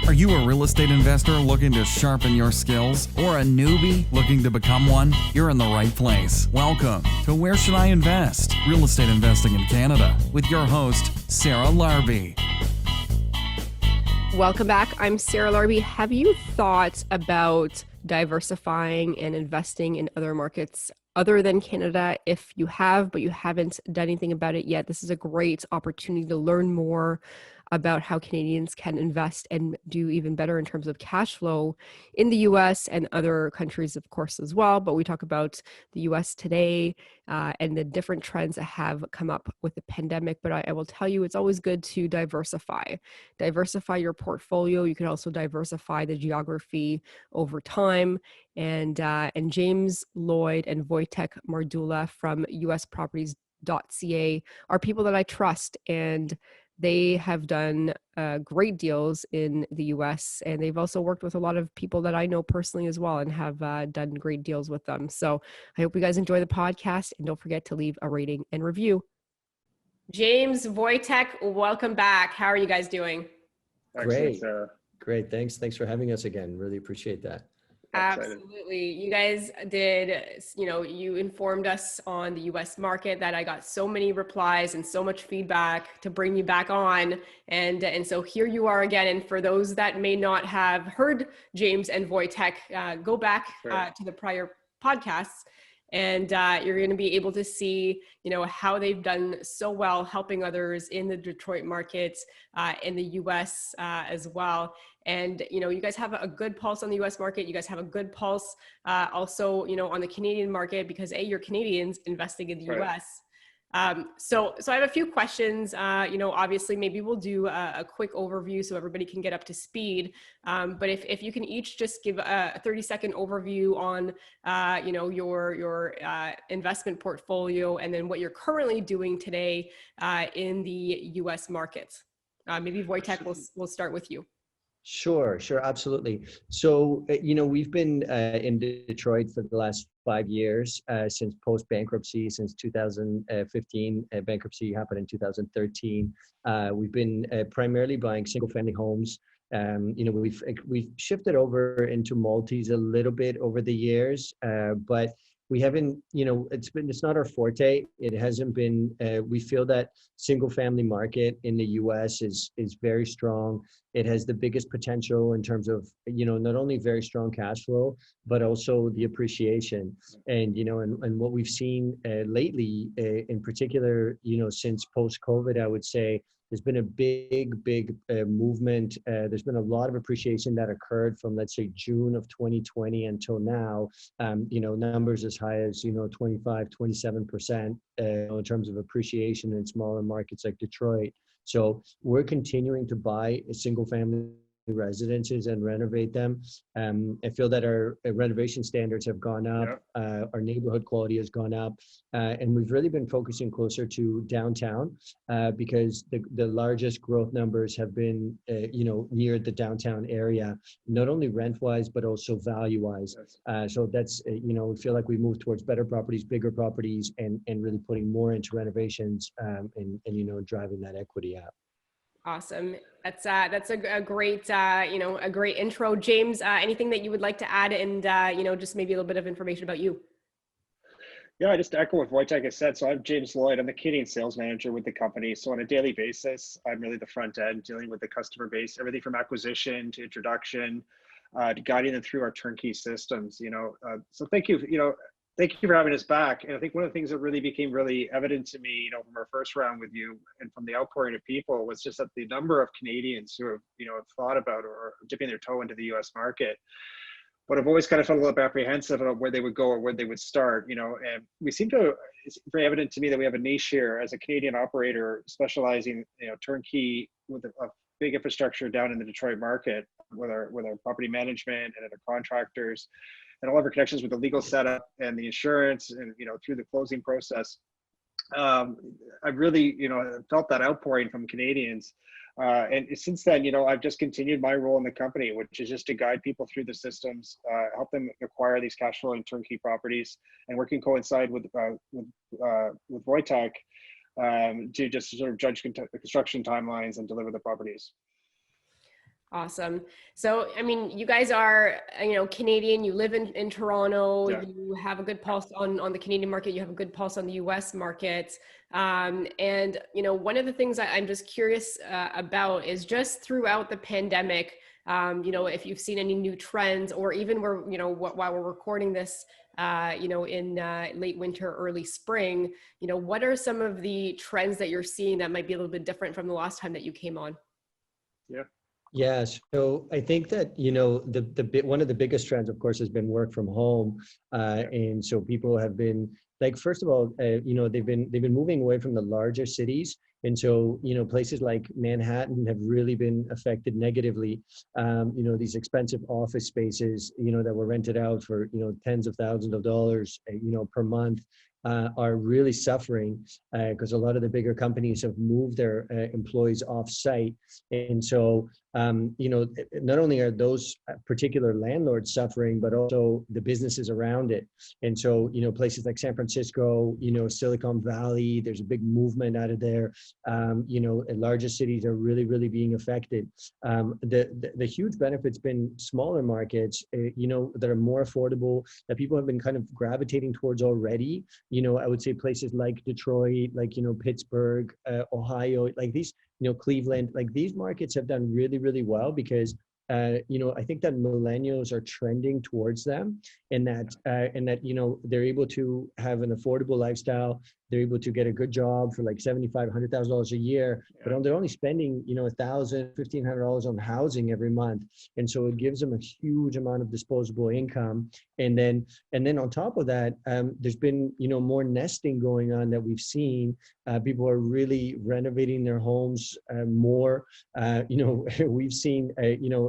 Are you a real estate investor looking to sharpen your skills or a newbie looking to become one? You're in the right place. Welcome to Where Should I Invest? Real Estate Investing in Canada with your host, Sarah Larby. Welcome back. I'm Sarah Larby. Have you thought about diversifying and investing in other markets other than Canada? If you have, but you haven't done anything about it yet, this is a great opportunity to learn more about how Canadians can invest and do even better in terms of cash flow in the US and other countries, of course, as well. But we talk about the US today and the different trends that have come up with the pandemic. But I will tell you, it's always good to diversify. Diversify your portfolio. You can also diversify the geography over time. And James, Lloyd, and Voytek Mardula from USProperties.ca are people that I trust, and they have done great deals in the US, and they've also worked with a lot of people that I know personally as well and have done great deals with them. So I hope you guys enjoy the podcast, and don't forget to leave a rating and review. James, Voytek, welcome back. How are you guys doing? Great. Great. Thanks for having us again. Really appreciate that. Absolutely. You guys did, you informed us on the US market that I got so many replies and so much feedback to bring you back on. And so here you are again. And for those that may not have heard James and Voytek, go back to the prior podcasts, and you're going to be able to see, how they've done so well helping others in the Detroit market, in the US as well. And, you guys have a good pulse on the US market. You guys have a good pulse also, on the Canadian market because you're Canadians investing in the US. So I have a few questions, obviously maybe we'll do a quick overview so everybody can get up to speed. But if you can each just give a 30-second overview on, your investment portfolio and then what you're currently doing today in the US markets. Maybe Voytek, we'll start with you. Sure, absolutely. So, we've been in Detroit for the last 5 years, since post-bankruptcy, since 2015. Bankruptcy happened in 2013. We've been primarily buying single-family homes. We've shifted over into multis a little bit over the years, but we haven't, it's not our forte. It hasn't been, we feel that single family market in the US is very strong. It has the biggest potential in terms of, not only very strong cash flow, but also the appreciation. And, and what we've seen lately, in particular, since post-COVID, I would say, there's been a big movement. There's been a lot of appreciation that occurred from, let's say, June of 2020 until now. Numbers as high as, 25, 27% in terms of appreciation in smaller markets like Detroit. So we're continuing to buy single family residences and renovate them. I feel that our renovation standards have gone up, our neighborhood quality has gone up, and we've really been focusing closer to downtown because the largest growth numbers have been, near the downtown area, not only rent-wise, but also value-wise. So that's, we feel like we move towards better properties, bigger properties, and really putting more into renovations and driving that equity out. Awesome. That's a great, a great intro. James, anything that you would like to add and, just maybe a little bit of information about you? Yeah, just to echo what Voytek has said. So I'm James Lloyd. I'm the Canadian sales manager with the company. So on a daily basis, I'm really the front end dealing with the customer base, everything from acquisition to introduction, to guiding them through our turnkey systems, so thank you, thank you for having us back. And I think one of the things that really became really evident to me, from our first round with you and from the outpouring of people was just that the number of Canadians who have, have thought about or dipping their toe into the US market, but I've always kind of felt a little apprehensive about where they would go or where they would start, and we seem to, it's very evident to me that we have a niche here as a Canadian operator specializing, turnkey with a big infrastructure down in the Detroit market with our property management and our contractors and all of our connections with the legal setup and the insurance and, through the closing process. I really, felt that outpouring from Canadians. And since then, I've just continued my role in the company, which is just to guide people through the systems, help them acquire these cash flowing turnkey properties, and working coincide with Voytek to just sort of judge the construction timelines and deliver the properties. Awesome. So, I mean, you guys are, Canadian, you live in Toronto, Yeah. you have a good pulse on the Canadian market, you have a good pulse on the US market. And, one of the things I'm just curious about is just throughout the pandemic, if you've seen any new trends or even while we're recording this, in late winter, early spring, what are some of the trends that you're seeing that might be a little bit different from the last time that you came on? Yeah. Yeah, so I think that one of the biggest trends, of course, has been work from home, and so people have been like, first of all, they've been moving away from the larger cities, and so places like Manhattan have really been affected negatively. These expensive office spaces, that were rented out for tens of thousands of dollars, per month. Are really suffering because a lot of the bigger companies have moved their employees off site, and so not only are those particular landlords suffering, but also the businesses around it. And so, places like San Francisco, Silicon Valley, there's a big movement out of there. Larger cities are really, really being affected. The huge benefit's been smaller markets, that are more affordable, that people have been kind of gravitating towards already. I would say places like Detroit, like, Pittsburgh, Ohio, like these, Cleveland, like these markets have done really, really well because, I think that millennials are trending towards them, and that they're able to have an affordable lifestyle. They're able to get a good job for like $75,000-$100,000 a year, but they're only spending $1,000-$1,500 on housing every month, and so it gives them a huge amount of disposable income. And then on top of that, there's been more nesting going on that we've seen. People are really renovating their homes more. We've seen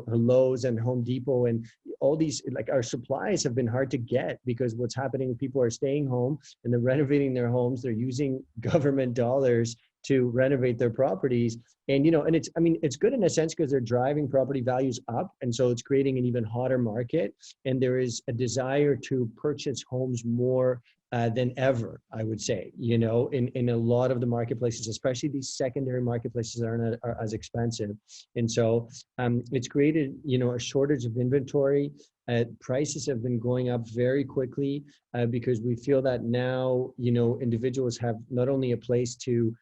Lowe's and Home Depot and all these, like, our supplies have been hard to get because what's happening, people are staying home and they're renovating their homes. They're using government dollars to renovate their properties. And, and it's good in a sense because they're driving property values up. And so it's creating an even hotter market. And there is a desire to purchase homes more than ever, I would say, in a lot of the marketplaces, especially these secondary marketplaces are as expensive. And so it's created, a shortage of inventory. Prices have been going up very quickly because we feel that now, individuals have not only a place to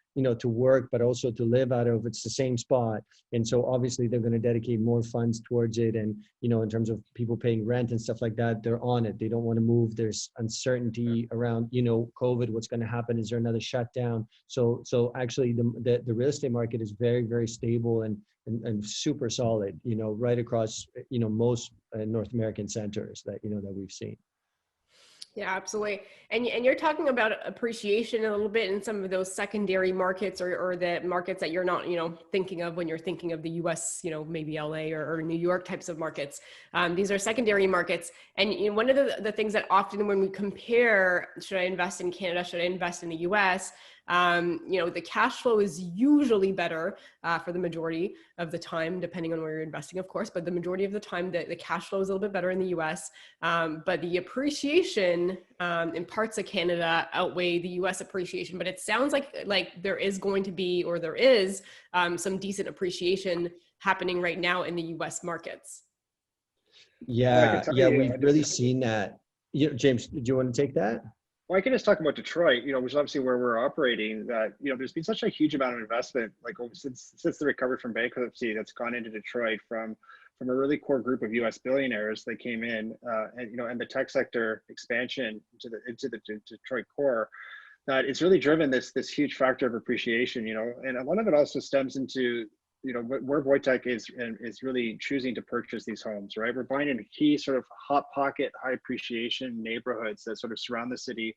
work, but also to live out of. It's the same spot. And so obviously they're going to dedicate more funds towards it. And, in terms of people paying rent and stuff like that, they're on it. They don't want to move. There's uncertainty around, COVID, what's going to happen. Is there another shutdown? So actually the real estate market is very, very stable and super solid, right across, most North American centers that we've seen. Yeah, absolutely. And you're talking about appreciation a little bit in some of those secondary markets or the markets that you're not, thinking of when you're thinking of the US, maybe LA or New York types of markets. These are secondary markets. And one of the things that often when we compare, should I invest in Canada, should I invest in the US? The cash flow is usually better for the majority of the time, depending on where you're investing, of course, but the majority of the time, the cash flow is a little bit better in the US. But the appreciation in parts of Canada outweigh the US appreciation. But it sounds like there is going to be, or there is some decent appreciation happening right now in the US markets. Yeah, we've really seen that. James, do you want to take that? Well, I can just talk about Detroit, which is obviously where we're operating, that, there's been such a huge amount of investment, like since the recovery from bankruptcy that's gone into Detroit from a really core group of US billionaires that came in, and the tech sector expansion into the Detroit core, that it's really driven this huge factor of appreciation, and a lot of it also stems into, where Voytek is really choosing to purchase these homes, right? We're buying in key sort of hot pocket, high appreciation neighborhoods that sort of surround the city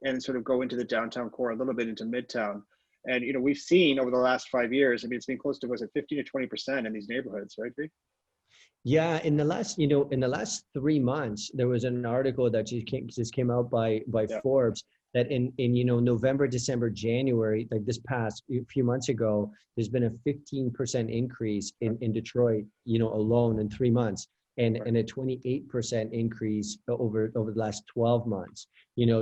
and sort of go into the downtown core, a little bit into Midtown. And, we've seen over the last 5 years, it's been close to, was it 50 to 20% in these neighborhoods, right, Vic? Yeah, in the last 3 months, there was an article that just came out by Forbes that in November, December, January, like this past few months ago, there's been a 15% increase in Detroit, alone in 3 months. and a 28% increase over the last 12 months.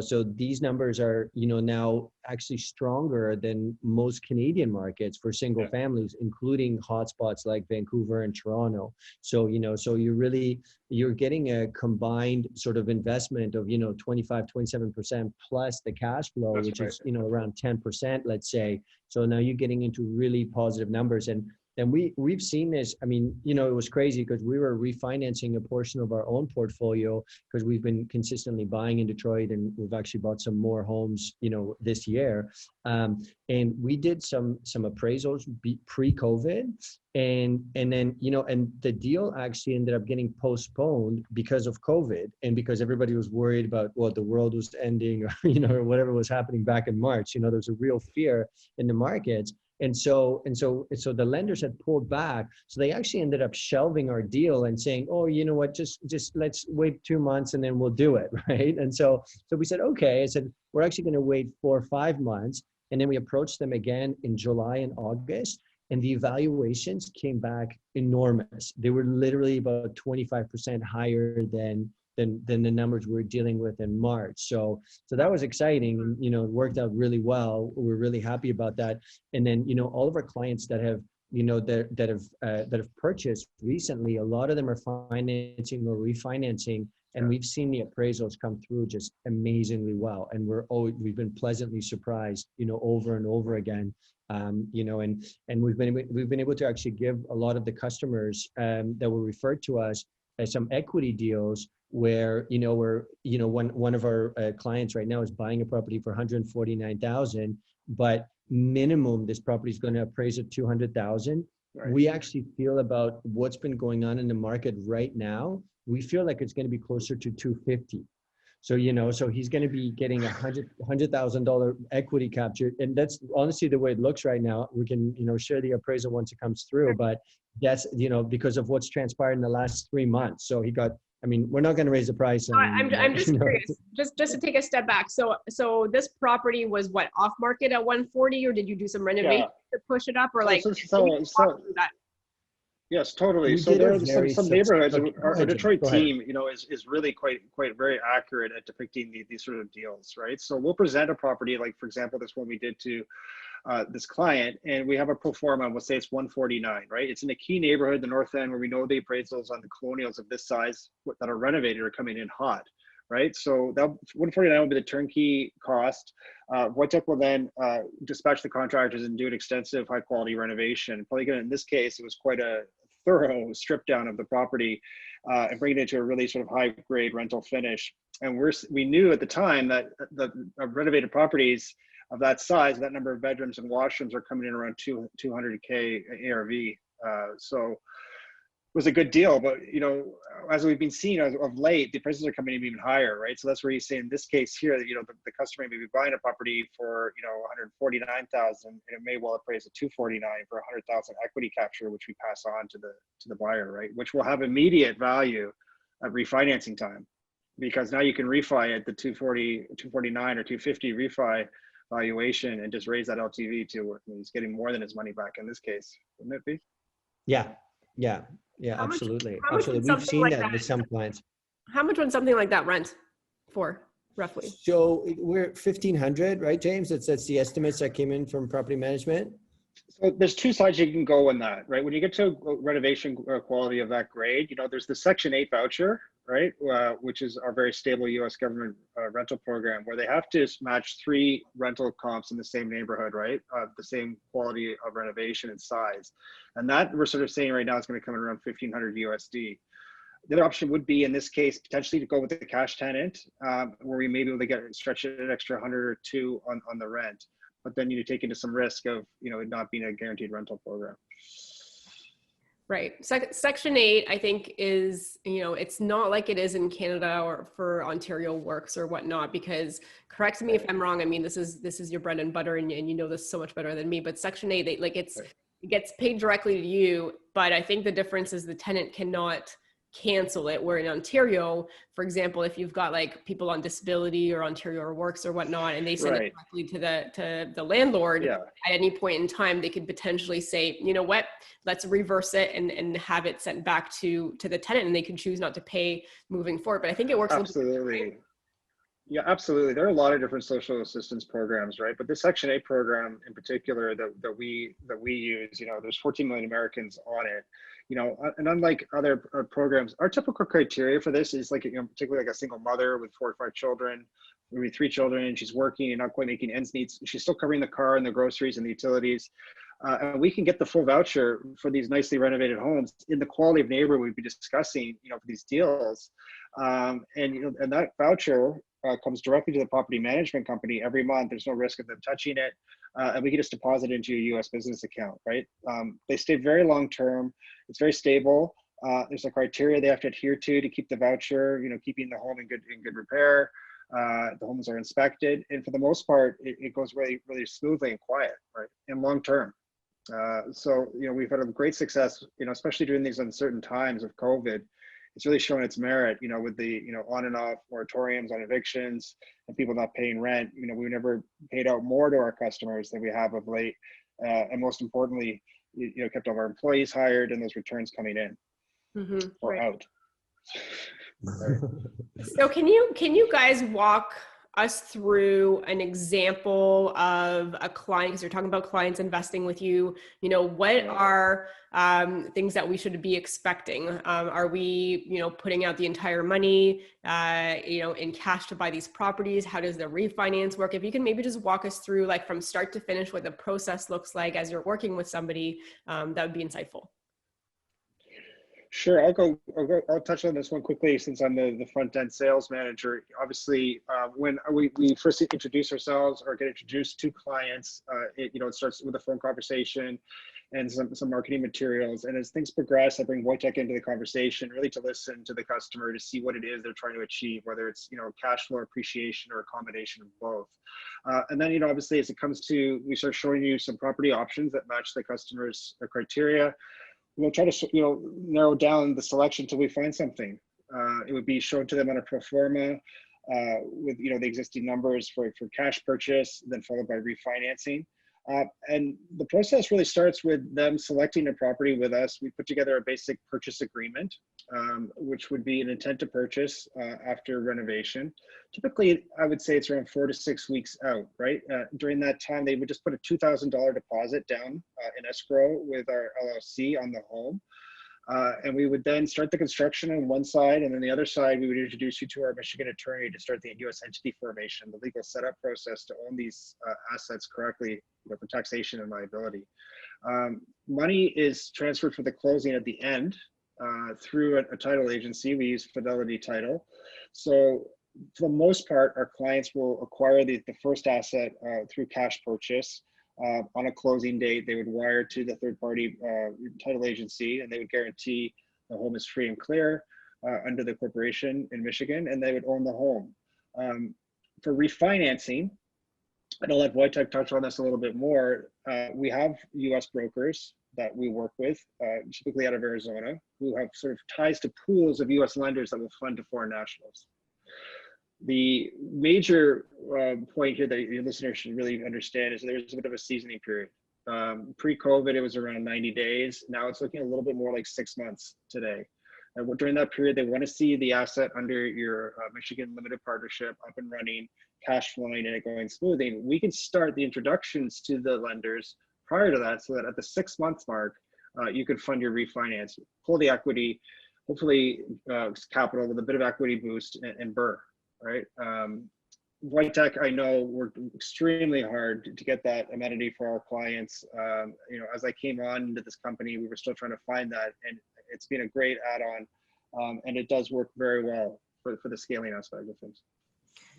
So these numbers are, now actually stronger than most Canadian markets for single families, including hotspots like Vancouver and Toronto. So, so you're getting a combined sort of investment of, 25, 27% plus the cash flow, which is, around 10%, let's say. So now you're getting into really positive numbers. And we've seen this. I mean, it was crazy because we were refinancing a portion of our own portfolio because we've been consistently buying in Detroit, and we've actually bought some more homes, this year. And we did some appraisals pre-COVID, and then, and the deal actually ended up getting postponed because of COVID, and because everybody was worried about, well, the world was ending, or, or whatever was happening back in March. There was a real fear in the markets. And so the lenders had pulled back. So they actually ended up shelving our deal and saying, oh, you know what, just let's wait 2 months and then we'll do it, right? And so we said, okay. I said, we're actually going to wait 4 or 5 months. And then we approached them again in July and August, and the evaluations came back enormous. They were literally about 25% higher than the numbers we were dealing with in March. So that was exciting, and it worked out really well. We're really happy about that. And then all of our clients that have that have purchased recently, a lot of them are financing or refinancing, and we've seen the appraisals come through just amazingly well. And we've been pleasantly surprised, over and over again. And we've been able to actually give a lot of the customers that were referred to us some equity deals where one of our clients right now is buying a property for $149,000, but minimum this property is going to appraise at $200,000. Right. We actually feel about what's been going on in the market right now, we feel like it's going to be closer to $250,000. So so he's going to be getting $100,000 equity capture, and that's honestly the way it looks right now. We can share the appraisal once it comes through, but that's because of what's transpired in the last 3 months. So he got. I mean, we're not going to raise the price. I'm just curious, just to take a step back. So this property was what, off market at 140, or did you do some renovation to push it up, or Yes, totally. So there are some neighborhoods. Our Detroit team, is really quite very accurate at depicting these sort of deals, right? So we'll present a property, like for example, this one we did to this client, and we have a pro forma. We'll say it's 149, right? It's in a key neighborhood, the North End, where we know the appraisals on the colonials of this size that are renovated are coming in hot, right? So that 149 will be the turnkey cost. Voytek will then dispatch the contractors and do an extensive high quality renovation. Probably gonna, in this case, it was quite a thorough strip down of the property and bring it into a really sort of high grade rental finish. And we knew at the time that the renovated properties of that size, that number of bedrooms and washrooms are coming in around 200K ARV. So it was a good deal, but as we've been seeing of late, the prices are coming in even higher, right? So that's where you say in this case here, the customer may be buying a property for 149,000, and it may well appraise at 249 for 100,000 equity capture, which we pass on to the buyer, right? Which will have immediate value at refinancing time, because now you can refi at the 240, 249 or 250 refi valuation and just raise that LTV to he's getting more than his money back in this case, wouldn't it be? Yeah, absolutely. Absolutely. We've seen that with some clients. How much would something like that rent for, roughly? So we're 1,500, right, James? That's the estimates that came in from property management. So there's two sides you can go in that, right? When you get to renovation quality of that grade, there's the Section 8 voucher, right? Which is our very stable U.S. government rental program, where they have to match 3 rental comps in the same neighborhood, right? The same quality of renovation and size. And that we're sort of saying right now is going to come in around 1,500 USD. The other option would be, in this case, potentially to go with the cash tenant, where we may be able to stretch it an extra 100 or 2 on the rent. But then you take into some risk of it not being a guaranteed rental program. Right. Section 8, I think, is, it's not like it is in Canada or for Ontario Works or whatnot, because, correct me if I'm wrong, I mean, this is your bread and butter, and you know this so much better than me, but Section 8, it gets paid directly to you, but I think the difference is the tenant cannot cancel it. Where in Ontario, for example, if you've got like people on disability or Ontario Works or whatnot, and they send it directly to the landlord, Yeah. at any point in time, they could potentially say, you know what, let's reverse it and have it sent back to the tenant, and they can choose not to pay moving forward. But I think it works. Absolutely. Yeah, absolutely. There are a lot of different social assistance programs, right? But the Section 8 program in particular that we use, you know, there's 14 million Americans on it, you know, and unlike other programs, our typical criteria for this is like, you know, particularly like a single mother with 4 or 5 children, maybe 3 children, and she's working and not quite making ends meet. She's still covering the car and the groceries and the utilities. And we can get the full voucher for these nicely renovated homes in the quality of neighborhood we'd be discussing, you know, for these deals. And, you know, and that voucher comes directly to the property management company every month. There's no risk of them touching it. And we can just deposit into your US business account, right? They stay very long-term. It's very stable. There's a criteria they have to adhere to keep the voucher, you know, keeping the home in good repair. The homes are inspected. And for the most part, it goes really, really smoothly and quiet, right? And long-term. So, you know, we've had a great success, you know, especially during these uncertain times of COVID. It's really shown its merit, you know, with the, you know, on and off moratoriums on evictions and people not paying rent. You know, we never paid out more to our customers than we have of late. And most importantly, you know, kept all our employees hired and those returns coming in or out. So can you guys walk us through an example of a client, because you're talking about clients investing with you, you know, what are things that we should be expecting? Are we, you know, putting out the entire money, you know, in cash to buy these properties? How does the refinance work? If you can maybe just walk us through, like, from start to finish, what the process looks like as you're working with somebody, that would be insightful. Sure, I'll touch on this one quickly since I'm the front end sales manager. Obviously, when we first introduce ourselves or get introduced to clients, it starts with a phone conversation and some marketing materials. And as things progress, I bring Voytek into the conversation, really to listen to the customer, to see what it is they're trying to achieve, whether it's, you know, cash flow appreciation or a combination of both. And then, you know, obviously, as it comes to, we start showing you some property options that match the customer's criteria. We'll try to, you know, narrow down the selection until we find something. It would be shown to them on a pro forma with, you know, the existing numbers for cash purchase, then followed by refinancing. And the process really starts with them selecting a property with us. We put together a basic purchase agreement, which would be an intent to purchase after renovation. Typically, I would say it's around 4 to 6 weeks out, right? During that time, they would just put a $2,000 deposit down in escrow with our LLC on the home. And we would then start the construction on one side, and then the other side, we would introduce you to our Michigan attorney to start the U.S. entity formation, the legal setup process to own these assets correctly, you know, for taxation and liability. Money is transferred for the closing at the end through a title agency. We use Fidelity Title. So for the most part, our clients will acquire the first asset through cash purchase. On a closing date, they would wire to the third-party title agency, and they would guarantee the home is free and clear under the corporation in Michigan, and they would own the home. For refinancing, and I'll let Voytek touch on this a little bit more, we have U.S. brokers that we work with, typically out of Arizona, who have sort of ties to pools of U.S. lenders that will fund to foreign nationals. The major point here that your listeners should really understand is there's a bit of a seasoning period. Pre-COVID, it was around 90 days. Now it's looking a little bit more like 6 months today. And during that period, they want to see the asset under your Michigan limited partnership up and running, cash flowing, and it going smoothly. We can start the introductions to the lenders prior to that, so that at the 6 month mark, you could fund your refinance, pull the equity, hopefully capital with a bit of equity boost and burr. Right. Voytek, I know, worked extremely hard to get that amenity for our clients. You know, as I came on into this company, we were still trying to find that, and it's been a great add-on, and it does work very well for the scaling aspect of things.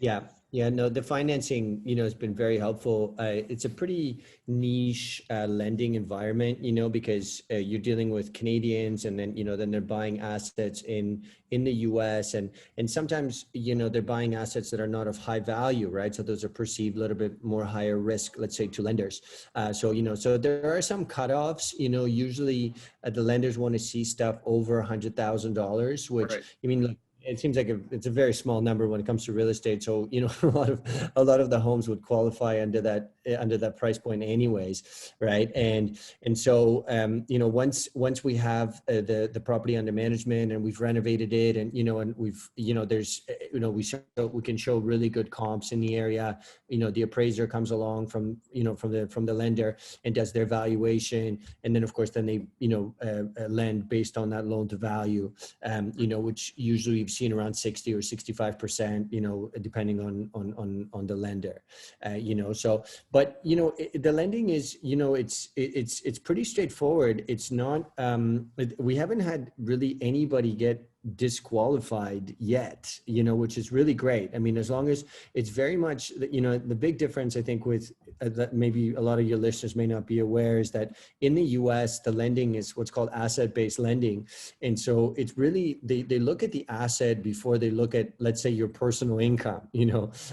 Yeah, yeah, no, the financing, has been very helpful. It's a pretty niche lending environment, because you're dealing with Canadians, and then they're buying assets in the U.S. and sometimes, they're buying assets that are not of high value, right? So those are perceived a little bit more higher risk, let's say, to lenders. So there are some cutoffs. Usually the lenders want to see stuff over $100,000, which Right. I mean, look, it seems like it's a very small number when it comes to real estate. So, a lot of the homes would qualify under that price point anyways, right? And so, once we have the property under management and we've renovated it, and and we've there's we can show really good comps in the area. The appraiser comes along from the lender and does their valuation, and then of course they lend based on that loan to value, which usually we've seen around 60 or 65%, depending on the lender. But the lending is, it's pretty straightforward. It's not, we haven't had really anybody get disqualified yet, which is really great. I mean, as long as it's very much, the big difference, I think, with that maybe a lot of your listeners may not be aware, is that in the US, the lending is what's called asset-based lending. And so it's really, they look at the asset before they look at, let's say, your personal income,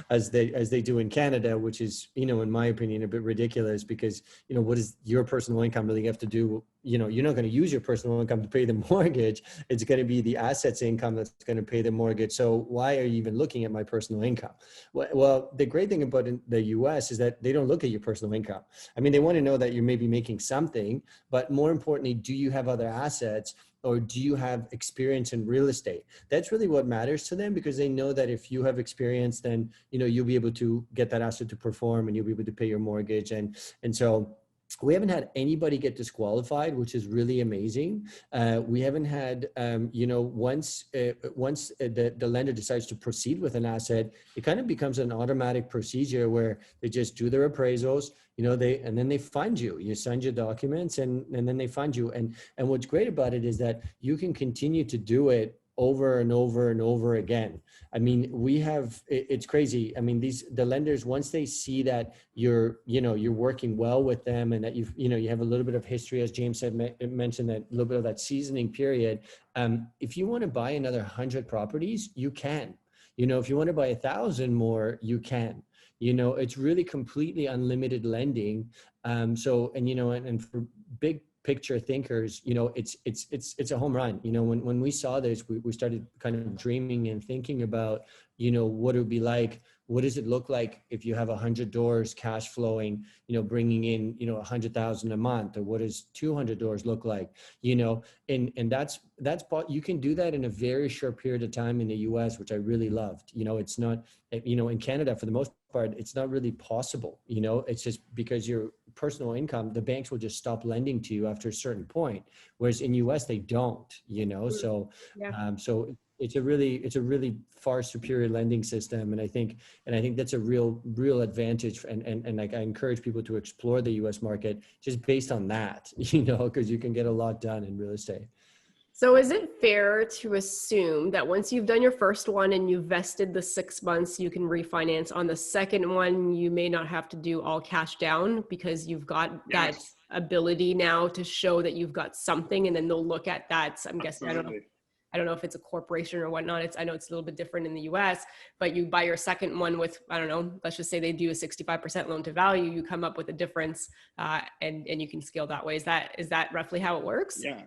as they do in Canada, which is, in my opinion, a bit ridiculous, because, what does your personal income really have to do? You're not going to use your personal income to pay the mortgage. It's going to be the assets income that's going to pay the mortgage. So why are you even looking at my personal income? Well, the great thing about the US is that they don't look at your personal income. I mean, they want to know that you're maybe making something, but more importantly, do you have other assets, or do you have experience in real estate? That's really what matters to them, because they know that if you have experience, then, you'll be able to get that asset to perform, and you'll be able to pay your mortgage. And so we haven't had anybody get disqualified, which is really amazing. We haven't had, once the lender decides to proceed with an asset, it kind of becomes an automatic procedure where they just do their appraisals, and then they fund you. You send your documents, and then they fund you. And what's great about it is that you can continue to do it over and over and over again. I mean, it's crazy. I mean, the lenders, once they see that you're working well with them, and that you have a little bit of history, as James mentioned, that little bit of that seasoning period. If you want to buy another 100 properties, you can. If you want to buy 1,000 more, you can. It's really completely unlimited lending. And for big picture thinkers, it's a home run. When we saw this, we started kind of dreaming and thinking about, what it would be like. What does it look like if you have 100 doors cash flowing, bringing in, 100,000 a month? Or what does 200 doors look like? And that's you can do that in a very short period of time in the US, which I really loved. It's not, in Canada, for the most part, it's not really possible. It's just because your personal income, the banks will just stop lending to you after a certain point, whereas in US they don't. So Yeah. so it's a really far superior lending system, and I think that's a real advantage. And like, I encourage people to explore the US market just based on that, because you can get a lot done in real estate. So is it fair to assume that once you've done your first one and you've vested the 6 months, you can refinance on the second one? You may not have to do all cash down, because you've got that ability now to show that you've got something, and then they'll look at that. I'm guessing, I don't know if it's a corporation or whatnot. I know it's a little bit different in the US, but you buy your second one with, I don't know, let's just say they do a 65% loan to value, you come up with a difference, and you can scale that way. Is that roughly how it works? Yeah.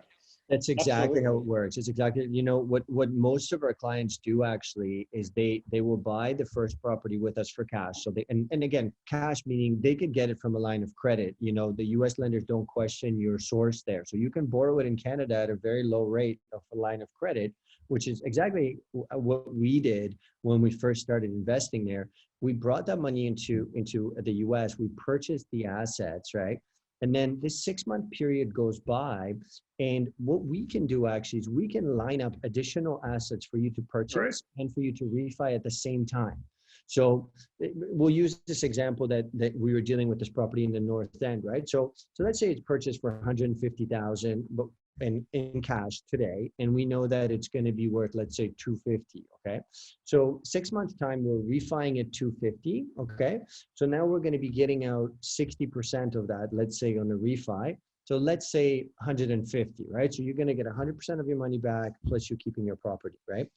That's exactly how it works. It's exactly, what most of our clients do actually is they will buy the first property with us for cash. So and again, cash meaning they could get it from a line of credit. The US lenders don't question your source there. So you can borrow it in Canada at a very low rate of a line of credit, which is exactly what we did when we first started investing there. We brought that money into the US, we purchased the assets, right? And then this 6-month period goes by, and what we can do actually is we can line up additional assets for you to purchase and for you to refi at the same time. So we'll use this example that we were dealing with this property in the North End, right? So let's say it's purchased for $150,000, but in cash today, and we know that it's going to be worth, let's say, 250. Okay, so 6 months time we're refining at 250. Okay, so now we're going to be getting out 60% of that, let's say, on a refi. So let's say 150, right? So you're going to get 100% of your money back plus you're keeping your property, right?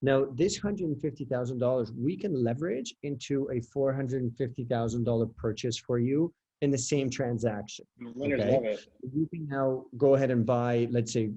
Now this $150,000 we can leverage into a $450,000 purchase for you in the same transaction. Winners Okay, love it. you can now go ahead and buy, let's say,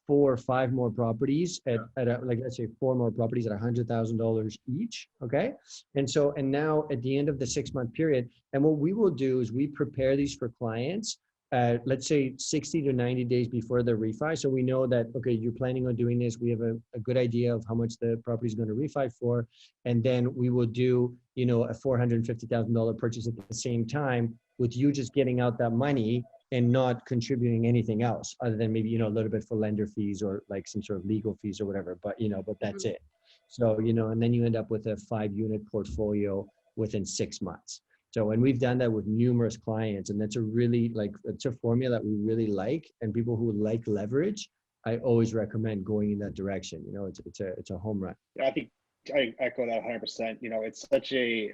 4 or 5 more properties at like, let's say 4 more properties at $100,000 each. Okay, and now at the end of the 6-month period, and what we will do is we prepare these for clients. Let's say 60 to 90 days before the refi. So we know that, okay, you're planning on doing this. We have a good idea of how much the property is going to refi for. And then we will do, a $450,000 purchase at the same time, with you just getting out that money and not contributing anything else other than maybe, a little bit for lender fees or like some sort of legal fees or whatever, but that's it. So, and then you end up with a 5-unit portfolio within 6 months. So, and we've done that with numerous clients, and that's it's a formula that we really like. And people who like leverage, I always recommend going in that direction. It's a home run. Yeah, I think I echo that 100%. It's such a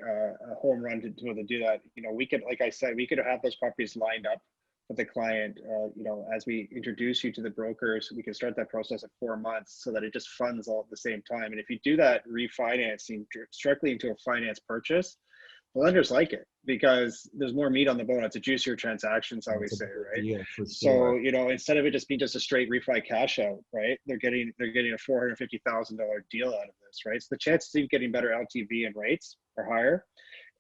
home run to be able to do that. We could, like I said, we could have those properties lined up with the client. As we introduce you to the brokers, we can start that process at 4 months so that it just funds all at the same time. And if you do that refinancing directly into a finance purchase, the lenders like it because there's more meat on the bone. It's a juicier transaction, I always say, right? Yeah, for So, sure. instead of it just being just a straight refi cash out, right? They're getting a $450,000 deal out of this, right? So the chances of getting better LTV and rates are higher.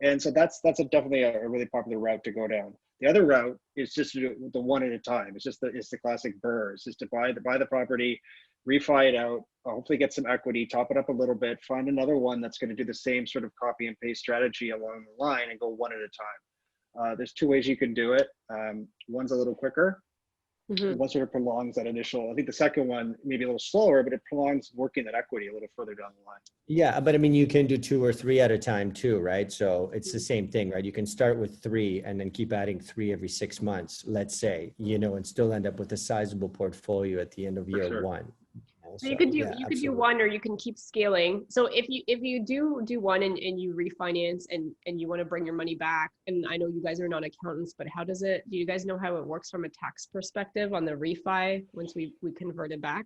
And so that's definitely a really popular route to go down. The other route is just to do the one at a time. It's the classic BRRRR. It's just to buy the property, refi it out, hopefully get some equity, top it up a little bit, find another one that's going to do the same sort of copy and paste strategy along the line and go one at a time. There's 2 ways you can do it. One's a little quicker. One sort of prolongs that initial. I think the second one maybe a little slower, but it prolongs working that equity a little further down the line. Yeah, but I mean, you can do 2 or 3 at a time too, right? So it's the same thing, right? You can start with 3 and then keep adding 3 every 6 months, let's say, and still end up with a sizable portfolio at the end of year 1. So you could do one, or you can keep scaling. So if you do one and you refinance and you want to bring your money back, and I know you guys are not accountants, but do you guys know how it works from a tax perspective on the refi once we convert it back?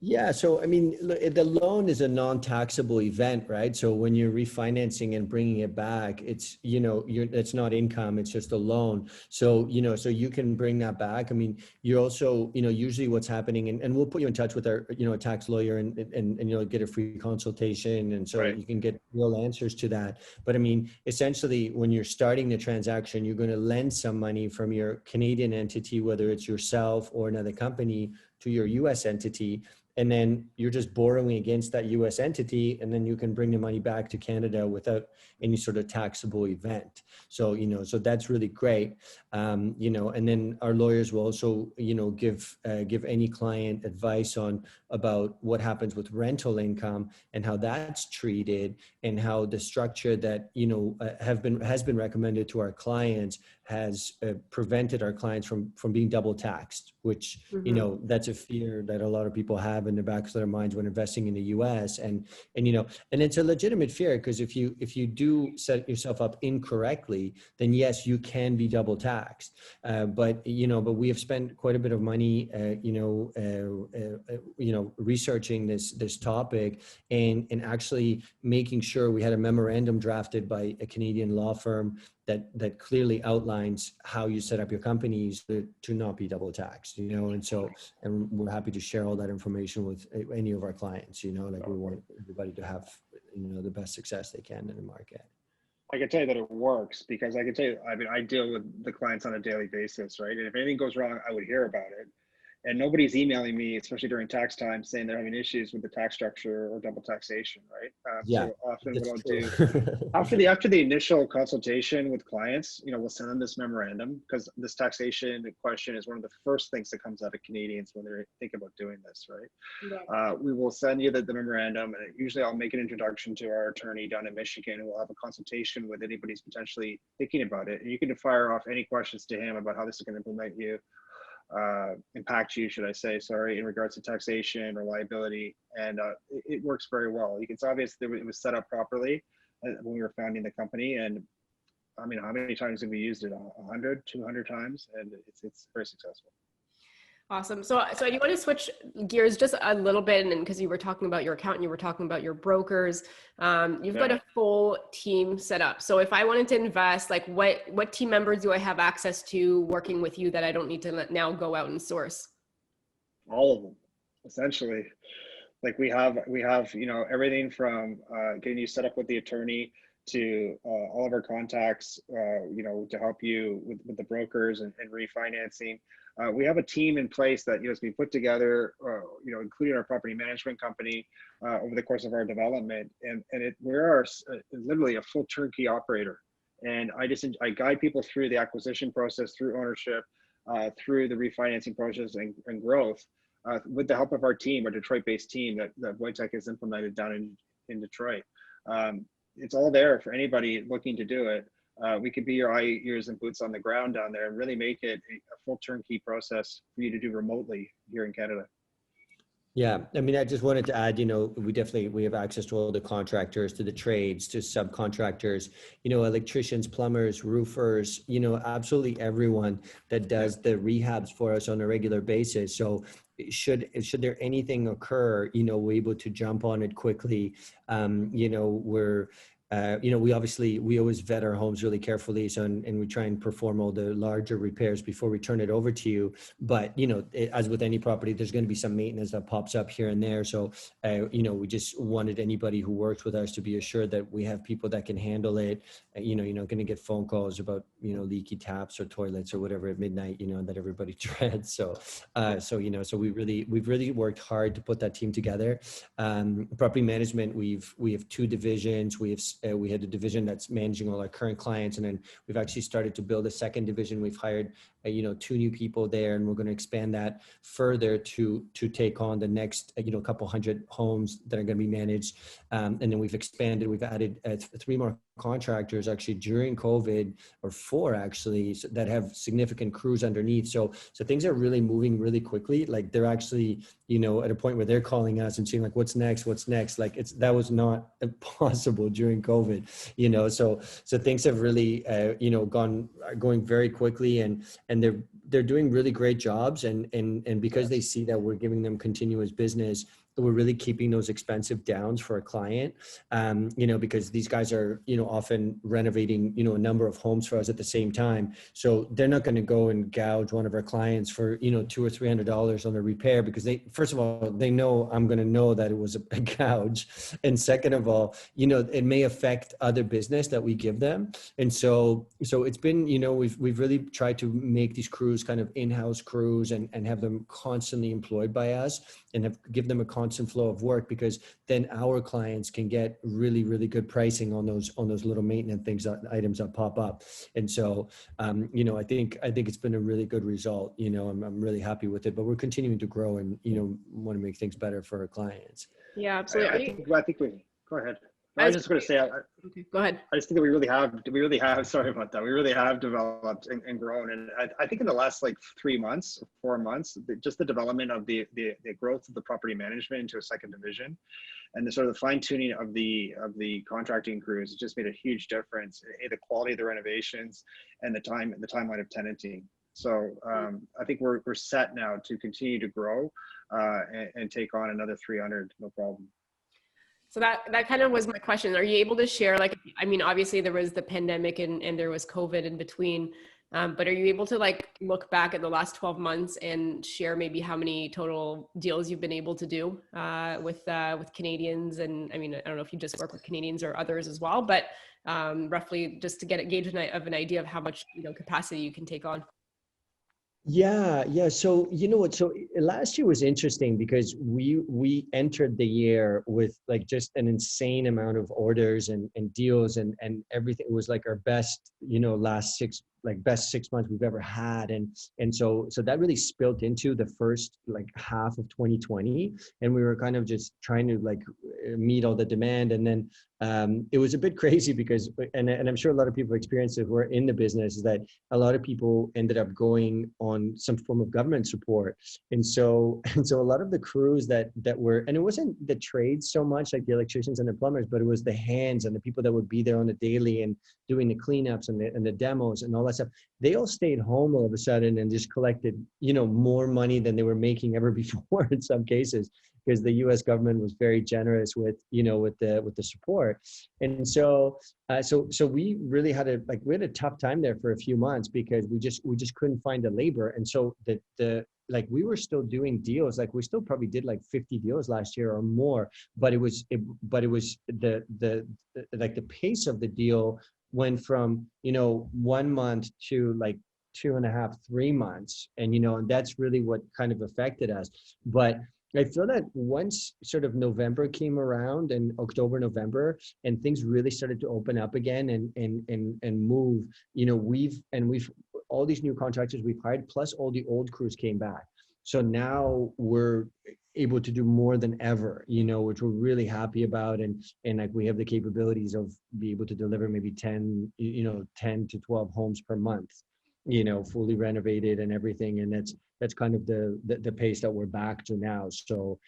Yeah. So, I mean, the loan is a non-taxable event, right? So when you're refinancing and bringing it back, it's, it's not income, it's just a loan. So, so you can bring that back. I mean, you're also, usually what's happening, and we'll put you in touch with our, a tax lawyer and get a free consultation. And so Right. You can get real answers to that. But I mean, essentially when you're starting the transaction, you're going to lend some money from your Canadian entity, whether it's yourself or another company, to your US entity. And then you're just borrowing against that US entity, and then you can bring the money back to Canada without any sort of taxable event. So, so that's really great. And then our lawyers will also, give any client advice about what happens with rental income and how that's treated, and how the structure that, has been recommended to our clients has prevented our clients from being double taxed, which, that's a fear that a lot of people have in the back of their minds when investing in the US. And it's a legitimate fear, because if you do set yourself up incorrectly, then yes, you can be double taxed. But we have spent quite a bit of money, researching this topic and actually making sure we had a memorandum drafted by a Canadian law firm that clearly outlines how you set up your companies to not be double taxed, and we're happy to share all that information with any of our clients, we want everybody to have, the best success they can in the market. I can tell you that it works, because I can tell you, I deal with the clients on a daily basis, right? And if anything goes wrong, I would hear about it. And nobody's emailing me, especially during tax time, saying they're having issues with the tax structure or double taxation, right? So often what I'll do after the initial consultation with clients, we'll send them this memorandum, because this taxation question is one of the first things that comes out of Canadians when they think about doing this, right? Yeah. We will send you the memorandum, and usually I'll make an introduction to our attorney down in Michigan, and we'll have a consultation with anybody who's potentially thinking about it. And you can fire off any questions to him about how this is going to implement you. impact you, should I say, sorry, in regards to taxation or liability. And it works very well. It's obvious that it was set up properly when we were founding the company. And I mean, how many times have we used it? 100, 200 times, and it's very successful. Awesome. So I do want to switch gears just a little bit, and because you were talking about your accountant, you were talking about your brokers. You've got a full team set up. So if I wanted to invest, like what team members do I have access to working with you that I don't need to now go out and source? All of them, essentially. Like we have everything from getting you set up with the attorney to all of our contacts, to help you with the brokers and refinancing. We have a team in place that has been put together, including our property management company over the course of our development, and we're literally a full turnkey operator. And I guide people through the acquisition process, through ownership, through the refinancing process and growth, with the help of our team, our Detroit-based team that Voytek has implemented down in Detroit. It's all there for anybody looking to do it. We could be your eye, ears, and boots on the ground down there and really make it a full turnkey process for you to do remotely here in Canada. Yeah, I mean, I just wanted to add, we have access to all the contractors, to the trades, to subcontractors, electricians, plumbers, roofers, absolutely everyone that does the rehabs for us on a regular basis. So should there anything occur, we're able to jump on it quickly. We always vet our homes really carefully. So, and we try and perform all the larger repairs before we turn it over to you. But, as with any property, there's going to be some maintenance that pops up here and there. So, we just wanted anybody who works with us to be assured that we have people that can handle it. You're not going to get phone calls about, leaky taps or toilets or whatever at midnight, that everybody dreads. So we've really worked hard to put that team together. Property management, we have two divisions. We had a division that's managing all our current clients, and then we've actually started to build a second division. We've hired, two new people there, and we're going to expand that further to take on the next, couple hundred homes that are going to be managed. And then we've expanded. We've added 3 more contractors actually during COVID, or 4 actually, that have significant crews underneath. So things are really moving really quickly. Like they're actually, at a point where they're calling us and saying like, what's next? Like that was not possible during COVID, so things have really, going very quickly, and they're doing really great jobs. And because they see that we're giving them continuous business, we're really keeping those expensive downs for a client, because these guys are, often renovating, a number of homes for us at the same time. So they're not going to go and gouge one of our clients for, $200 or $300 on a repair, because first of all, they know I'm going to know that it was a gouge. And second of all, it may affect other business that we give them. And so it's been, we've really tried to make these crews kind of in-house crews and have them constantly employed by us, and give them a constant flow of work, because then our clients can get really, really good pricing on those little maintenance items that pop up. And so, I think it's been a really good result. I'm really happy with it, but we're continuing to grow and, want to make things better for our clients. Yeah, absolutely. I think we, go ahead. I was just going to say, okay, go ahead. I just think that we really have, sorry about that. We really have developed and grown. And I think in the last 3 months, 4 months, just the development of the growth of the property management into a second division, and the sort of the fine tuning of the contracting crews has just made a huge difference in the quality of the renovations and the timeline of tenanting. So I think we're set now to continue to grow and take on another 300, no problem. So that kind of was my question. Are you able to share, obviously there was the pandemic and there was COVID in between, but are you able to look back at the last 12 months and share maybe how many total deals you've been able to do with Canadians? And I don't know if you just work with Canadians or others as well, but roughly just to get a gauge of an idea of how much capacity you can take on. Yeah. So so last year was interesting because we entered the year with just an insane amount of orders and deals and everything. It was our best, last like best 6 months we've ever had. And so that really spilled into the first like half of 2020. And we were kind of just trying to like meet all the demand. And then it was a bit crazy because, and I'm sure a lot of people experienced it who are in the business, is that a lot of people ended up going on some form of government support. And so a lot of the crews that were, and it wasn't the trades so much like the electricians and the plumbers, but it was the hands and the people that would be there on the daily and doing the cleanups and the demos and all that stuff. They all stayed home all of a sudden and just collected, you know, more money than they were making ever before in some cases, because the U.S. government was very generous with, you know, with the support. And so we really had we had a tough time there for a few months because we just couldn't find the labor. And so like we were still doing deals, like we still probably did like 50 deals last year or more, but it was the like the pace of the deal went from, you know, 1 month to like 2.5, 3 months. And, you know, and that's really what kind of affected us. But I feel that once sort of November came around and October, November, and things really started to open up again and move, you know, we've all these new contractors we've hired, plus all the old crews came back. So now we're able to do more than ever, you know, which we're really happy about. And like we have the capabilities of be able to deliver maybe 10 to 12 homes per month, you know, fully renovated and everything. And that's kind of the pace that we're back to now. So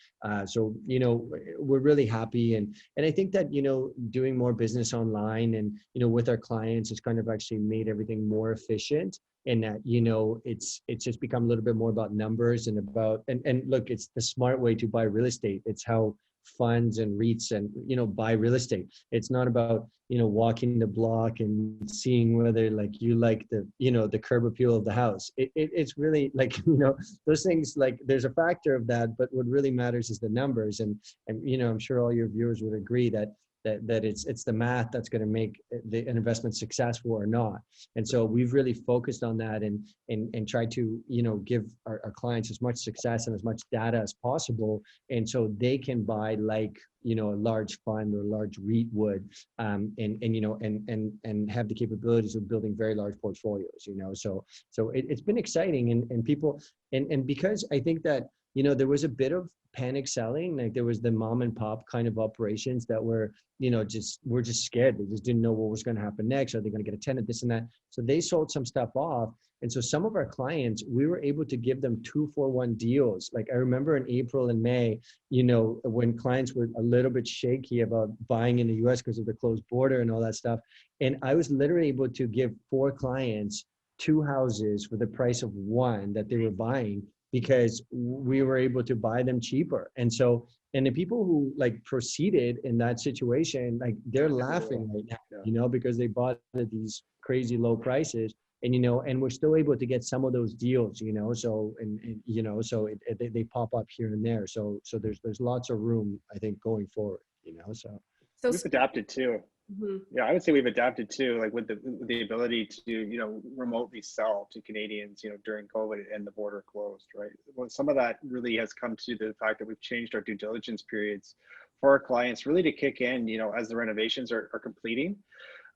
you know, we're really happy. And I think that, you know, doing more business online and, you know, with our clients has kind of actually made everything more efficient. And that, you know, it's just become a little bit more about numbers and about, and look, it's the smart way to buy real estate. It's how funds and REITs and, you know, buy real estate. It's not about, you know, walking the block and seeing whether like you like the, you know, the curb appeal of the house. It's really like, you know, those things, like there's a factor of that, but what really matters is the numbers. And you know, I'm sure all your viewers would agree that it's the math that's going to make an investment successful or not. And so we've really focused on that and tried to, you know, give our clients as much success and as much data as possible. And so they can buy like, you know, a large fund or a large REIT would, and you know, and have the capabilities of building very large portfolios, you know. So it's been exciting and people, and because I think that, you know, there was a bit of panic selling, like there was the mom and pop kind of operations that were, you know, we're just scared. They just didn't know what was going to happen next. Are they going to get a tenant, this and that? So they sold some stuff off. And so some of our clients, we were able to give them 2-for-1 deals. Like I remember in April and May, you know, when clients were a little bit shaky about buying in the US because of the closed border and all that stuff. And I was literally able to give 4 clients 2 houses for the price of 1 that they were buying, because we were able to buy them cheaper. And so, and the people who like proceeded in that situation, like they're laughing right now, you know, because they bought at these crazy low prices. And, you know, and we're still able to get some of those deals, you know, so, and you know, so they pop up here and there. So there's lots of room, I think, going forward, you know, so. We've adapted too. Mm-hmm. Yeah, I would say we've adapted too, like with the ability to, you know, remotely sell to Canadians, you know, during COVID and the border closed, right? Well, some of that really has come to the fact that we've changed our due diligence periods for our clients really to kick in, you know, as the renovations are completing.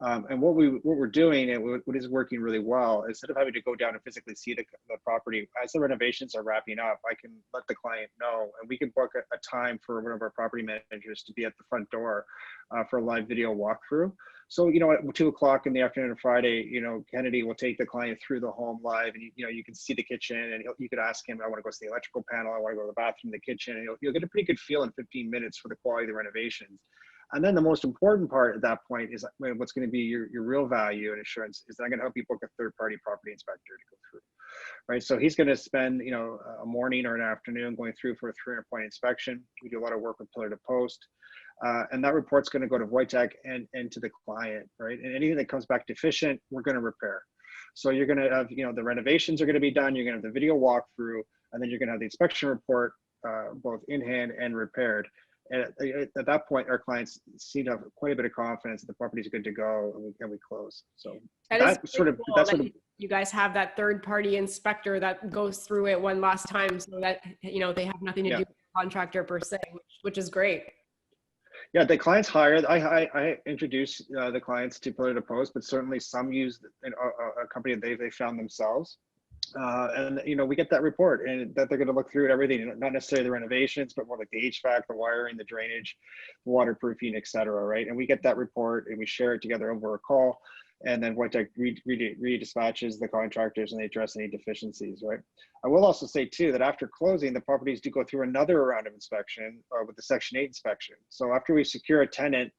And what we're doing, and what is working really well, instead of having to go down and physically see the property, as the renovations are wrapping up, I can let the client know, and we can book a time for one of our property managers to be at the front door for a live video walkthrough. So, you know, at 2 o'clock in the afternoon on Friday, you know, Kennedy will take the client through the home live, and you know, you can see the kitchen, and you could ask him, I want to go see the electrical panel, I want to go to the bathroom, the kitchen, and you'll get a pretty good feel in 15 minutes for the quality of the renovations. And then the most important part at that point is what's going to be your real value and assurance is that I'm going to help you book a third-party property inspector to go through, right? So he's going to spend, you know, a morning or an afternoon going through for a 300-point inspection. We do a lot of work with pillar to post. And that report's going to go to Voytek and to the client, right? And anything that comes back deficient, we're going to repair. So you're going to have, you know, the renovations are going to be done. You're going to have the video walkthrough, and then you're going to have the inspection report, both in hand and repaired. And at that point, our clients seem to have quite a bit of confidence that the property is good to go, and we close. So that's sort of you guys have that third-party inspector that goes through it one last time, so that, you know, they have nothing to do with the contractor per se, which is great. Yeah, the clients hire. I introduce the clients to put it a post, but certainly some use a company that they found themselves. And we get that report and that they're going to look through everything, not necessarily the renovations, but more like the HVAC, the wiring, the drainage, the waterproofing, et cetera, right? And we get that report and we share it together over a call. And then Voytek redispatches the contractors and they address any deficiencies, right? I will also say too that after closing, the properties do go through another round of inspection with the Section 8 inspection. So after we secure a tenant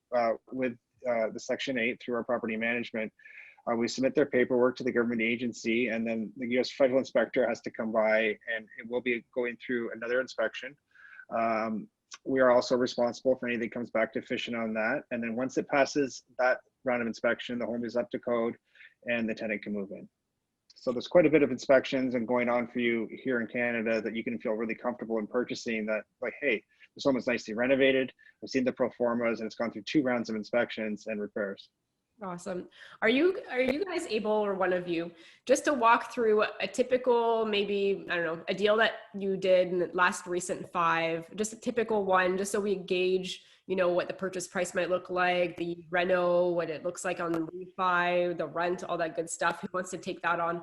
with the Section 8 through our property management, we submit their paperwork to the government agency, and then the U.S. federal inspector has to come by, and it will be going through another inspection. We are also responsible for anything that comes back deficient on that. And then once it passes that round of inspection, the home is up to code, and the tenant can move in. So there's quite a bit of inspections and going on for you here in Canada that you can feel really comfortable in purchasing. That like, hey, this home is nicely renovated. I've seen the pro formas, and it's gone through 2 rounds of inspections and repairs. Awesome. Are you guys able, or one of you, just to walk through a typical, maybe, I don't know, a deal that you did in the last recent 5, just a typical one, just so we gauge, what the purchase price might look like, the reno, what it looks like on the refi, the rent, all that good stuff. Who wants to take that on?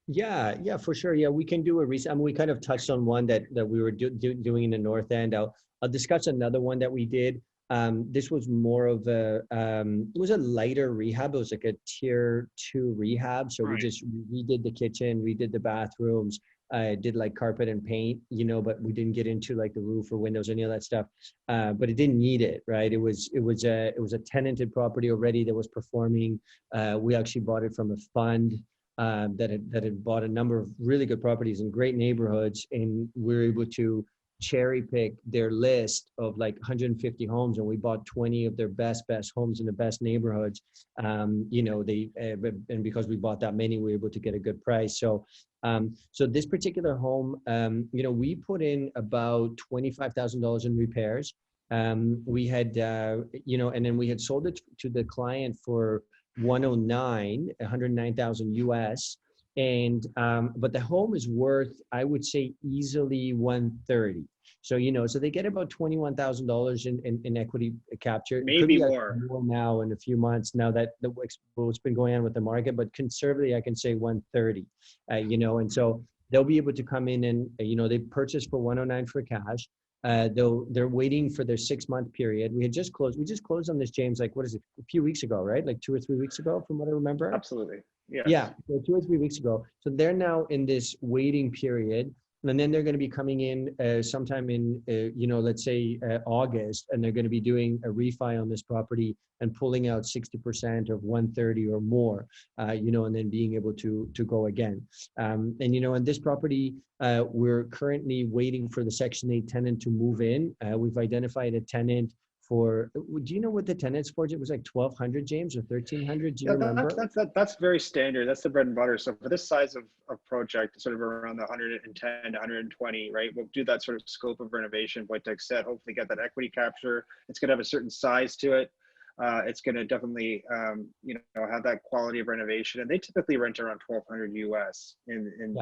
Yeah, for sure. Yeah, we can do a recent. I mean, we kind of touched on one that we were doing in the North End. I'll discuss another one that we did. This was more of it was a lighter rehab. It was like a tier 2 rehab. So we just redid the kitchen, redid the bathrooms, did like carpet and paint, but we didn't get into like the roof or windows, any of that stuff. But it didn't need it, right? It was a tenanted property already that was performing. We actually bought it from a fund that had bought a number of really good properties in great neighborhoods, and we were able to cherry pick their list of like 150 homes, and we bought 20 of their best homes in the best neighborhoods. And because we bought that many, we were able to get a good price. So this particular home, we put in about $25,000 in repairs. We had, and then we had sold it to the client for 109,000 US. And but the home is worth, I would say, easily 130. So so they get about $21,000 in equity capture. Maybe more now in a few months. Now that what's been going on with the market, but conservatively, I can say 130. And so they'll be able to come in and they purchased for 109 for cash. They're waiting for their 6-month period. We just closed on this, James, like, what is it, a few weeks ago, right? Like 2 or 3 weeks ago, from what I remember. Absolutely. Yes. Yeah. So 2 or 3 weeks ago. So they're now in this waiting period. And then they're going to be coming in sometime in, let's say August, and they're going to be doing a refi on this property and pulling out 60% of 130 or more, and then being able to go again. And in this property, we're currently waiting for the Section 8 tenant to move in. We've identified a tenant for, do you know what the tenant's for? It was like 1,200, James, or 1,300. Do you remember? That's very standard. That's the bread and butter. So for this size of project, sort of around the 110 to 120, right? We'll do that sort of scope of renovation. Voytek said, hopefully get that equity capture. It's going to have a certain size to it. It's going to definitely, have that quality of renovation. And they typically rent around 1,200 US in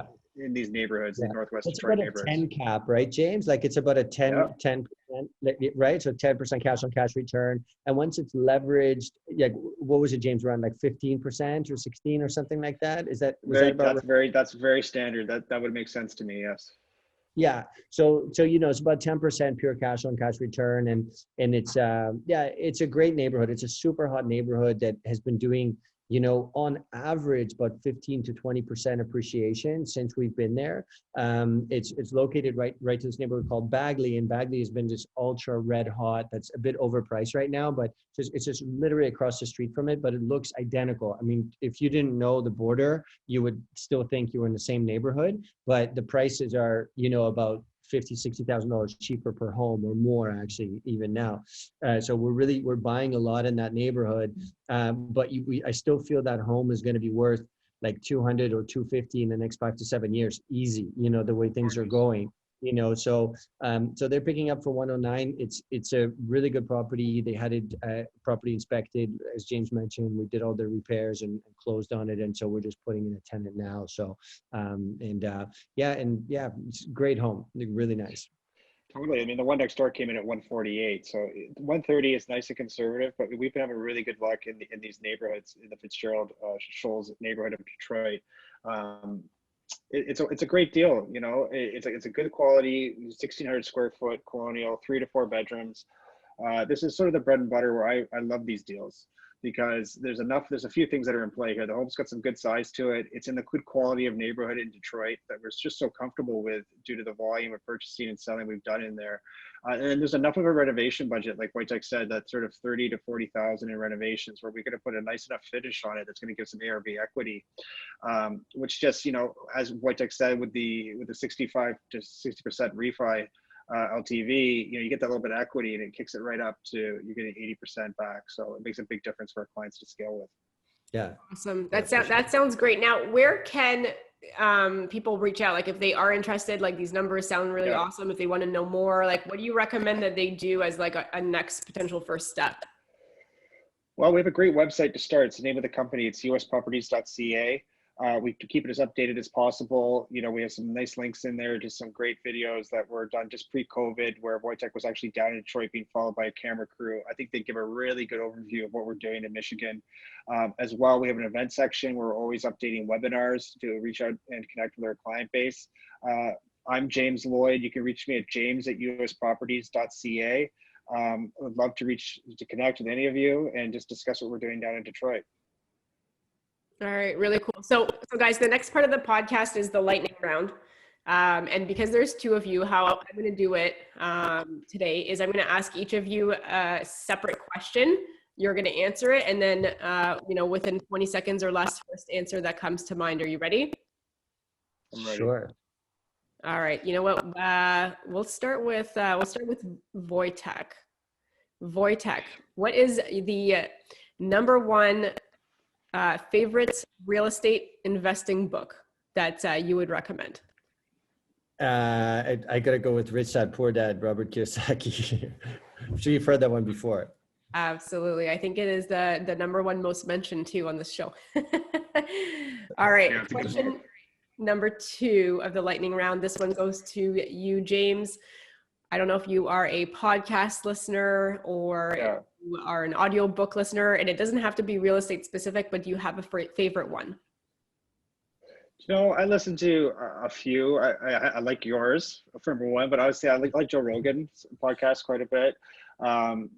these neighborhoods, in Northwest Detroit neighborhoods. It's about a 10 cap, right, James? Like it's about a 10%, right? So 10% cash on cash return. And once it's leveraged, like, what was it, James, around like 15% or 16 or something like that? That's very standard. That would make sense to me. Yes. Yeah. So it's about 10% pure cash on cash return. And it's, it's a great neighborhood. It's a super hot neighborhood that has been doing, on average, about 15 to 20% appreciation since we've been there. It's located right to this neighborhood called Bagley, and Bagley has been just ultra red hot. That's a bit overpriced right now, but it's just literally across the street from it, but it looks identical. I mean, if you didn't know the border, you would still think you were in the same neighborhood, but the prices are, about $50,000-$60,000 cheaper per home, or more actually even now. So we're buying a lot in that neighborhood, but I still feel that home is going to be worth like 200 or 250 in the next 5 to 7 years, easy. The way things are going. So they're picking up for 109. It's a really good property. They had it property inspected, as James mentioned. We did all the repairs and closed on it, and so we're just putting in a tenant now. So it's a great home, really nice. Totally. I mean, the one next door came in at 148. So 130 is nice and conservative, but we've been having really good luck in these neighborhoods, in the Fitzgerald Shoals neighborhood of Detroit. Um, it's a great deal. You know, it's a good quality 1,600 square foot colonial, 3 to 4 bedrooms. This is sort of the bread and butter where I love these deals, because there's a few things that are in play here. The home's got some good size to it. It's in the good quality of neighborhood in Detroit that we're just so comfortable with due to the volume of purchasing and selling we've done in there. And then there's enough of a renovation budget, like Voytek said, that sort of 30 to 40,000 in renovations, where we're going to put a nice enough finish on it that's going to give some ARV equity, which just, you know, as Voytek said, with the 65 to 60% refi, LTV, you know, you get that little bit of equity and it kicks it right up to you're getting 80% back. So it makes a big difference for our clients to scale with. Yeah. Awesome. That sounds great. Now, where can people reach out? Like if they are interested, like these numbers sound really awesome. If they want to know more, like what do you recommend that they do as like a next potential first step? Well, we have a great website to start. It's the name of the company. It's USProperties.ca. We keep it as updated as possible. You know, we have some nice links in there, just some great videos that were done just pre-COVID, where Voytek was actually down in Detroit being followed by a camera crew. I think they give a really good overview of what we're doing in Michigan. As well, we have an event section where we're always updating webinars to reach out and connect with our client base. I'm James Lloyd. You can reach me at james@usproperties.ca. I would love to connect with any of you and just discuss what we're doing down in Detroit. All right, really cool. So guys, the next part of the podcast is the lightning round. And because there's 2 of you, how I'm going to do it today is I'm going to ask each of you a separate question. You're going to answer it. And then, you know, within 20 seconds or less, first answer that comes to mind. Are you ready? I'm ready. Sure. All right. You know what? We'll start with Voytek. Voytek, what is the number 1 favorite real estate investing book that you would recommend? I gotta go with Rich Dad Poor Dad, Robert Kiyosaki. I'm sure you've heard that one before. Absolutely. I think it is the number 1 most mentioned too on this show. All right. Yeah, question number 2 of the lightning round. This one goes to you, James. I don't know if you are a podcast listener or you are an audiobook listener, and it doesn't have to be real estate specific, but do you have a favorite one? You know, I listen to a few. I like yours for number 1, but obviously I like Joe Rogan's podcast quite a bit. I'm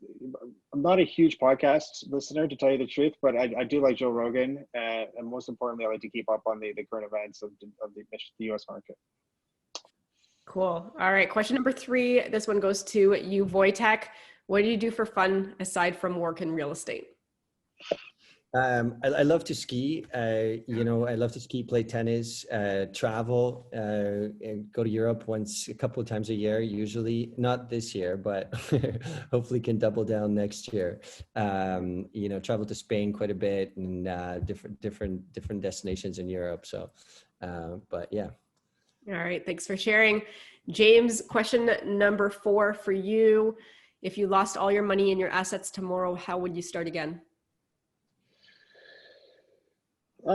not a huge podcast listener, to tell you the truth, but I do like Joe Rogan, and most importantly, I like to keep up on the current events of the U.S. market. Cool. All right. Question number 3. This one goes to you, Voytek. What do you do for fun aside from work and real estate? I love to ski. You know, I love to ski, play tennis, travel, and go to Europe a couple of times a year, usually. Not this year, but hopefully can double down next year. You know, travel to Spain quite a bit and different destinations in Europe. So, but yeah. All right. Thanks for sharing. James, question number 4 for you. If you lost all your money and your assets tomorrow, how would you start again?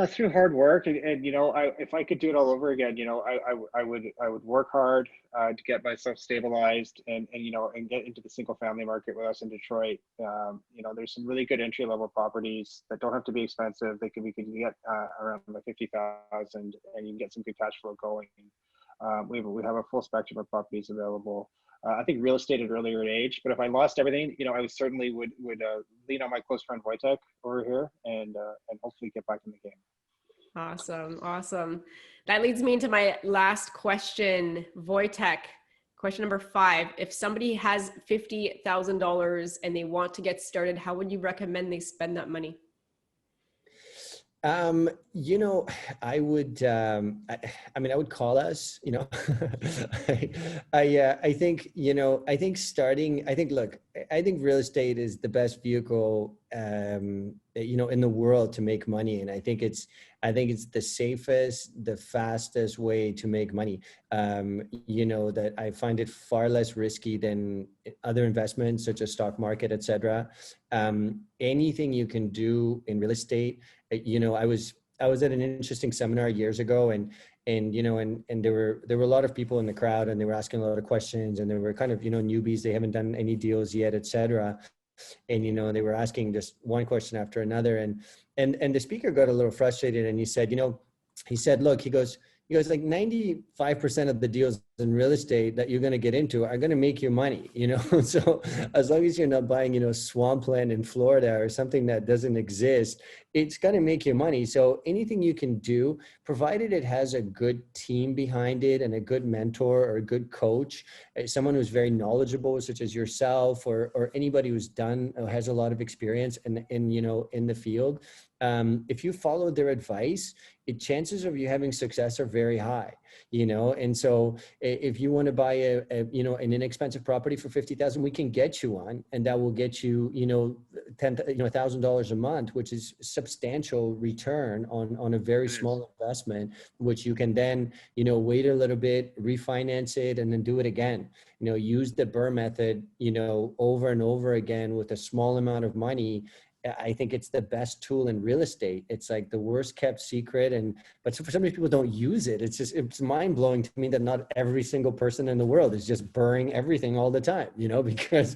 Through hard work, and you know, if I could do it all over again, you know, I would work hard to get myself stabilized and you know, and get into the single family market with us in Detroit. You know, there's some really good entry level properties that don't have to be expensive. We can get around like 50,000, and you can get some good cash flow going. We have a full spectrum of properties available. I think real estate at an earlier age, but if I lost everything, you know, I certainly would lean on my close friend Voytek over here and hopefully get back in the game. Awesome. That leads me into my last question, Voytek. Question number 5. If somebody has $50,000 and they want to get started, how would you recommend they spend that money? You know, I would, I mean, I would call us, you know, I think, you know, I think real estate is the best vehicle, you know, in the world to make money. And I think it's the safest, the fastest way to make money. You know, that I find it far less risky than other investments such as stock market, et cetera. Anything you can do in real estate. You know, I was at an interesting seminar years ago, and and there were a lot of people in the crowd, and they were asking a lot of questions, and they were kind of newbies. They haven't done any deals yet, etc. And they were asking just one question after another, and the speaker got a little frustrated, and he said, look, he goes, like 95% of the deals in real estate that you're going to get into are going to make you money, So as long as you're not buying, swampland in Florida or something that doesn't exist, it's going to make you money. So anything you can do, provided it has a good team behind it and a good mentor or a good coach, someone who's very knowledgeable, such as yourself or anybody who's done or has a lot of experience in the field. If you follow their advice, chances of you having success are very high, and so if you want to buy an inexpensive property for $50,000, we can get you one, and that will get you, $1,000 a month, which is substantial return on a very small investment, which you can then, wait a little bit, refinance it, and then do it again. Use the BRRRR method, over and over again with a small amount of money. I think it's the best tool in real estate. It's like the worst kept secret, but for some people don't use it. It's mind blowing to me that not every single person in the world is just burning everything all the time, because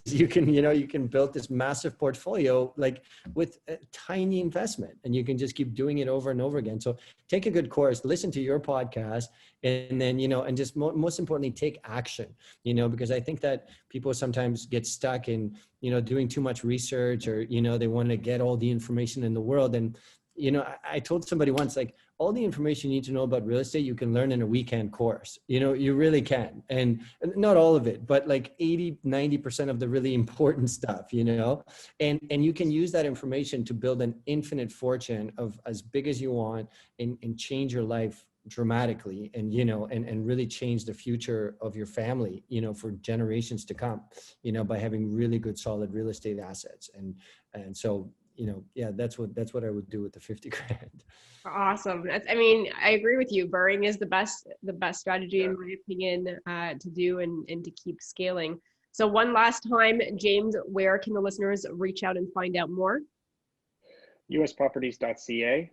you can build this massive portfolio like with a tiny investment, and you can just keep doing it over and over again. So take a good course, listen to your podcast, and then, and just most importantly, take action, because I think that people sometimes get stuck in, doing too much research, or, they want to get all the information in the world. And, I told somebody once, like, all the information you need to know about real estate, you can learn in a weekend course. You really can. And not all of it, but like 80-90% of the really important stuff, and you can use that information to build an infinite fortune of as big as you want, and change your life dramatically, and and really change the future of your family, for generations to come, by having really good solid real estate assets. And so that's what I would do with the 50 grand. Awesome. I agree with you. Burring is the best strategy, in my opinion, to do and to keep scaling. So one last time, James, where can the listeners reach out and find out more? USProperties.ca,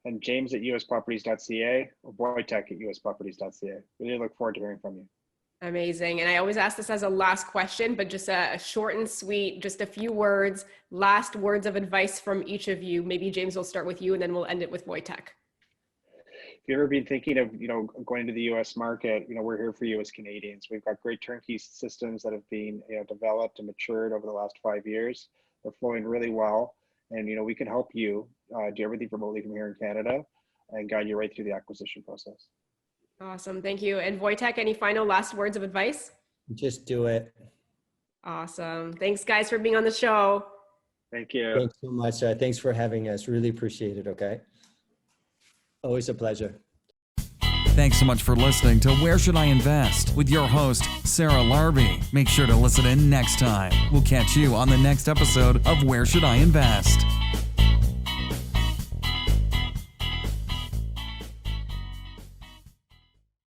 and James at USProperties.ca, or Voytek at USProperties.ca. Really look forward to hearing from you. Amazing. And I always ask this as a last question, but just a short and sweet, just a few words, last words of advice from each of you. Maybe James, will start with you, and then we'll end it with Voytek. If you've ever been thinking of, going into the US market, we're here for you as Canadians. We've got great turnkey systems that have been, developed and matured over the last 5 years. They're flowing really well. And, we can help you do everything remotely from here in Canada and guide you right through the acquisition process. Awesome. Thank you. And Voytek, any final last words of advice? Just do it. Awesome. Thanks, guys, for being on the show. Thank you. Thanks so much. Thanks for having us. Really appreciate it. Okay. Always a pleasure. Thanks so much for listening to Where Should I Invest with your host, Sarah Larby. Make sure to listen in next time. We'll catch you on the next episode of Where Should I Invest?